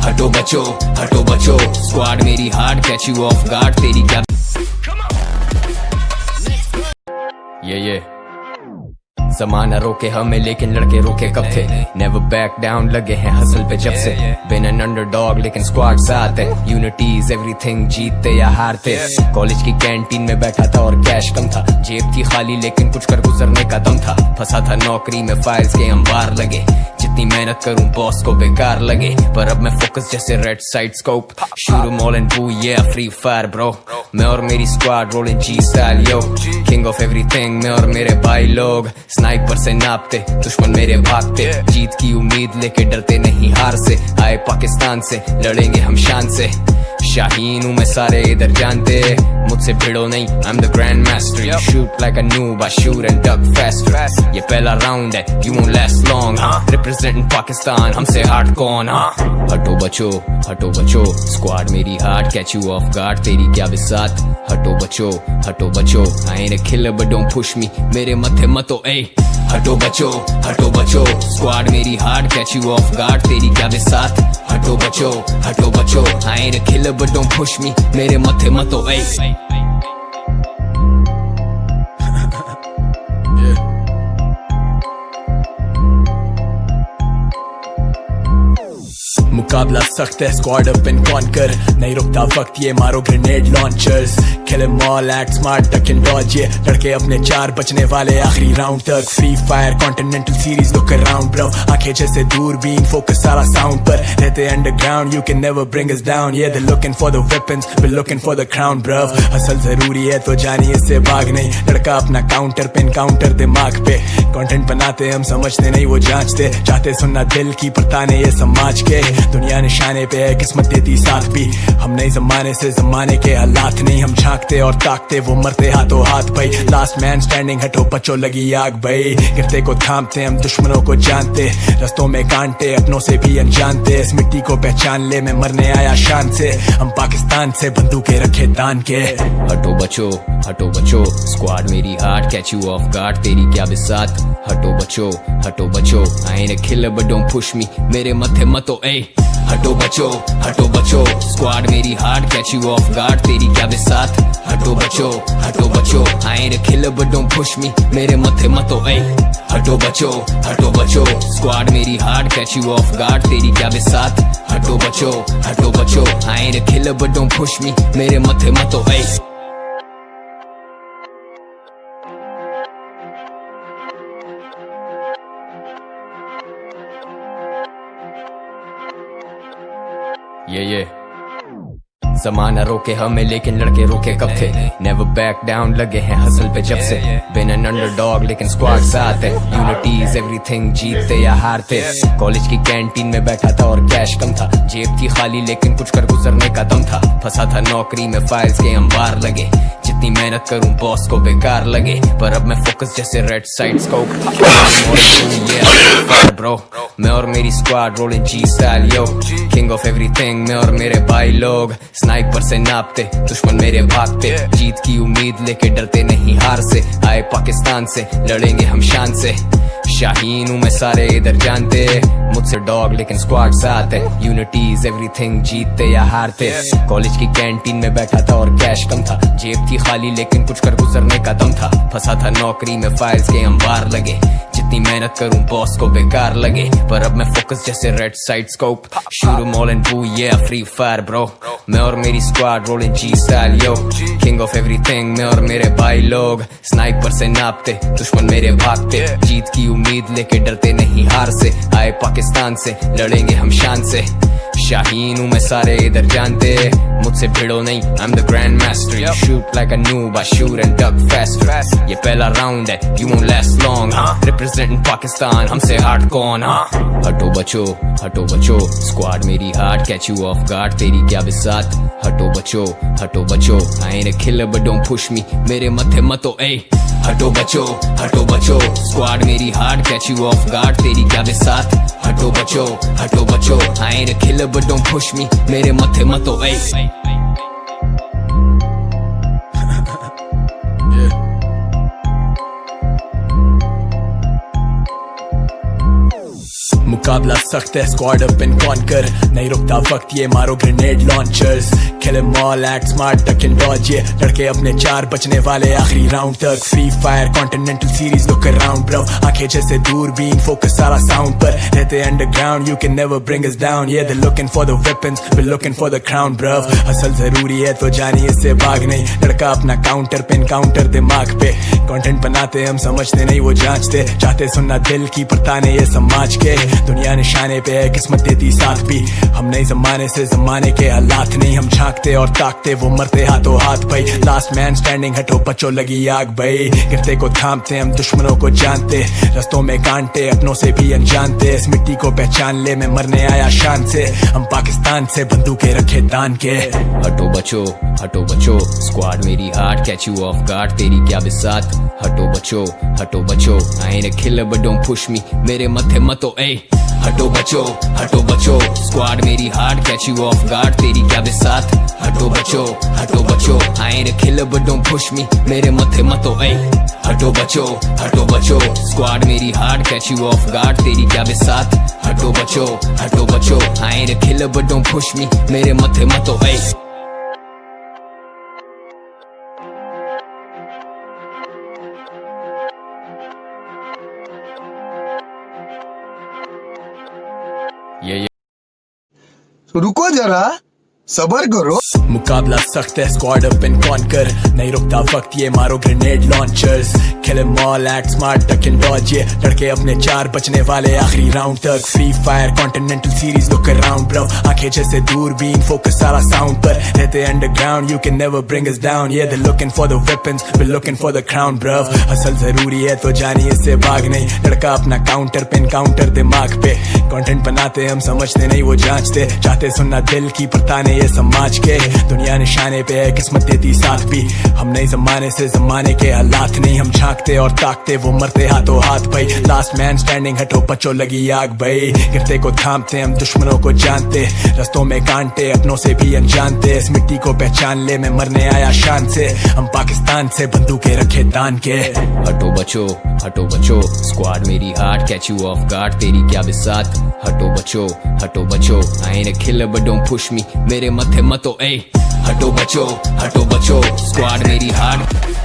हटो बचो स्क्वाड मेरी hard catch you of guard तेरी क्या ये जमाना रोके हमें लेकिन लड़के रोके कब थे। नेवर बैक डाउन लगे हैं हसल पे जब से। बिन एन अंडरडॉग लेकिन स्क्वाड साथ है। यूनिटीज एवरीथिंग जीतते या हारते। कॉलेज की कैंटीन में बैठा था और कैश कम था। जेब थी खाली लेकिन कुछ कर गुजरने का दम था। फंसा था नौकरी में फाइल्स के अंबार लगे। जितनी मेहनत करूं बॉस को बेकार लगे। पर अब मैं फोकस जैसे red side scope. Shoot mall and boo ये फ्री फायर ब्रो। मैं और मेरी squad rolling G style yo. King of everything मैं और मेरे भाई लोग। स्नाइपर से नापते दुश्मन मेरे भागते। जीत की उम्मीद लेके डरते नहीं हार से। आए पाकिस्तान से लड़ेंगे हम शान से। शाहीन हूँ मैं सारे इधर जानते। मुझसे भिड़ो नहीं I am the grand master. You shoot like a noob I shoot and duck fast. ये पहला राउंड है you won't last long. Representing Pakistan हमसे हार्ड कौन। हटो बचो स्क्वाड मेरी hard catch you of guard तेरी क्या बिसात। हटो बचो I am a killer but don't push me मेरे मथे मतो ए। हटो बचो स्क्वाड मेरी hard catch you of guard तेरी क्या बिसात। हटो बचो I am a killer but don't push me मेरे मथे मतो ए। मुकाबला सख्त है स्क्वाड अप एंड कॉन्कर। नहीं रुकता वक्त ये मारो grenade launchers. Kill am all act smart duck and dodge. ये लड़के अपने 4 बचने वाले आखिरी राउंड तक। Free Fire Continental Series look around bro. आंखें जैसे दूरबीन फोकस सारा साउंड पर। रहते underground you can never bring us down. ये they looking for the weapons we looking for the crown bro. Hustle जरूरी है तो जानिए इससे भाग नहीं। लड़का अपना काउंटर पे एनकाउंटर दिमाग पे। कंटेंट बनाते हम समझते नहीं वो जांचते। चाहते सुनना दिल की पर ताने ये समाज के। दुनिया निशाने पे है किस्मत देती साथ भी। हम नहीं जमाने से जमाने के हालात नहीं। हम झांकते और ताकते वो मरते हाथों हाथ भाई। लास्ट मैन स्टैंडिंग हटो बचो लगी आग भाई। गिरते को थामते हम दुश्मनों को जानते। रस्तों में कांटे अपनों से भी अनजानते। इस मिट्टी को पहचान ले मैं मरने आया शान से। हम पाकिस्तान से बंदूकें रखे तान के। हटो बचो स्क्वाड मेरी hard catch you of guard तेरी क्या बिसात। हटो बचो I am a killer but don't push me मेरे मथे मतो ए। हटो बचो स्क्वाड मेरी hard catch you of guard तेरी क्या बिसात। हटो बचो I am a killer but don't push me मेरे मथे मतो ए। हटो बचो स्क्वाड मेरी hard catch you of guard तेरी क्या बिसात। हटो बचो I am a killer but don't push me मेरे मथे मतो ए। ये जमाना रोके हमें लेकिन लड़के रोके कब थे। नेवर बैक डाउन लगे हैं हसल पे जब से। बिन एन अंडरडॉग लेकिन स्क्वाड साथ है। यूनिटीज एवरीथिंग जीतते या हारते। कॉलेज की कैंटीन में बैठा था और कैश कम था। जेब थी खाली लेकिन कुछ कर गुजरने का दम था। फंसा था नौकरी में फाइल्स के अंबार लगे। जितनी मेहनत करूं बॉस को बेकार लगे। पर अब मैं फोकस जैसे रेड साइड स्कोप। ब्रो मैं और मेरी squad rolling G style yo. King of everything मैं और मेरे भाई लोग। स्नाइपर से नापते दुश्मन मेरे भागते। जीत की उम्मीद लेके डरते नहीं हार से। आए पाकिस्तान से लड़ेंगे हम शान से। शाहीन हूँ मैं सारे इधर जानते। मुझसे डॉग लेकिन स्क्वाड साथ है। यूनिटीज एवरीथिंग जीतते या हारते। कॉलेज की कैंटीन में बैठा था और कैश कम था। जेब थी खाली लेकिन कुछ कर गुजरने का दम था। फंसा था नौकरी में फाइल्स के अंबार लगे। जितनी मेहनत करूं बॉस को बेकार लगे। पर अब मैं फोकस जैसे red side scope. Shoot mall and boo ये फ्री फायर ब्रो। मैं और मेरी squad rolling G style yo. King of everything मैं और मेरे भाई लोग। स्नाइपर से नापते दुश्मन मेरे भागते। जीत की उम्मीद लेके डरते नहीं हार से। आए पाकिस्तान से लड़ेंगे हम शान से। शाहीन हूँ मैं सारे इधर जानते। मुझसे भिड़ो नहीं I am the grand master. You shoot like a noob I shoot and duck fast. ये पहला राउंड है you won't last long. Representing Pakistan हमसे हार्ड कौन। हटो बचो स्क्वाड मेरी hard catch you of guard तेरी क्या बिसात। हटो बचो I am a killer but don't push me मेरे मथे मतो ए। हटो बचो स्क्वाड मेरी hard catch you of guard तेरी क्या बिसात। हटो बचो I am a killer but don't push me मेरे मथे मतो ए। मुकाबला सख्त है स्क्वाड अप एंड कॉन्कर नहीं रुकता वक्त ये मारो ग्रेनेड लॉन्चर्स खेले मॉल act smart duck and dodge ये लड़के अपने चार बचने वाले आखिरी राउंड तक Free Fire Continental Series look around bro आंखें जैसे दूरबीन फोकस सारा साउंड पर रहते underground you can never bring us down ये they looking for the weapons we looking for the crown bro असल जरूरी है तो जानिए इससे भाग नहीं लड़का अपना काउंटर पे काउंटर दिमाग पे कंटेंट बनाते हम समझते नहीं वो जांचते चाहते सुनना दिल की परताने ये समाज के दुनिया निशाने पे है किस्मत देती साथ भी हम नए जमाने से जमाने के हालात नहीं हम झांकते और ताकते वो मरते हाथों हाथ भाई लास्ट मैन स्टैंडिंग हटो बच्चों लगी आग भाई गिरते को थामते हम दुश्मनों को जानते रस्तों में कांटे अपनों से भी अनजानते इस मिट्टी को पहचान ले मैं मरने आया शान से हम पाकिस्तान से बंदूकें रखे तान के हटो बचो स्क्वाड मेरी heart catch you of guard तेरी क्या बिसात हटो बचो I am a killer but don't push me मेरे मथे मतो ए हटो बचो स्क्वाड मेरी heart catch you of guard तेरी क्या बिसात हटो बचो I am a killer but don't push me मेरे मथे मतो ए हटो बचो स्क्वाड मेरी heart catch you of guard तेरी क्या बिसात हटो बचो I am a killer but don't push me मेरे मथे मतो ए ये रुको जरा सबर करो मुकाबला सख्त है स्क्वाड अप एंड कॉन्कर नहीं रुकता वक्त ये मारो ग्रेनेड लॉन्चर्स खेले मॉल act smart duck and dodge ये लड़के अपने चार बचने वाले आखिरी राउंड तक Free Fire Continental Series look around bro आंखें जैसे दूरबीन फोकस सारा साउंड पर रहते underground you can never bring us down ये they looking for the weapons we looking for the crown bro असल जरूरी है तो जानिए इससे भाग नहीं लड़का अपना काउंटर पे काउंटर दिमाग पे कंटेंट बनाते हम समझते नहीं वो जांचते चाहते सुनना दिल की परताने ये समाज के दुनिया निशाने पे है किस्मत देती साथ भी हम नए जमाने से जमाने के हालात नहीं हम झांकते और ताकते वो मरते हाथों हाथ भाई लास्ट मैन स्टैंडिंग हटो बच्चों लगी आग भाई गिरते को थामते हम दुश्मनों को जानते रस्तों में कांटे अपनों से भी अनजानते इस मिट्टी को पहचान ले मैं मरने आया शान से हम पाकिस्तान से बंदूकें रखे तान के हटो बचो स्क्वाड मेरी heart catch you of guard तेरी क्या बिसात हटो बचो I am a killer but don't push me मेरे मथे मतो ए हटो बचो स्क्वाड मेरी हार्ट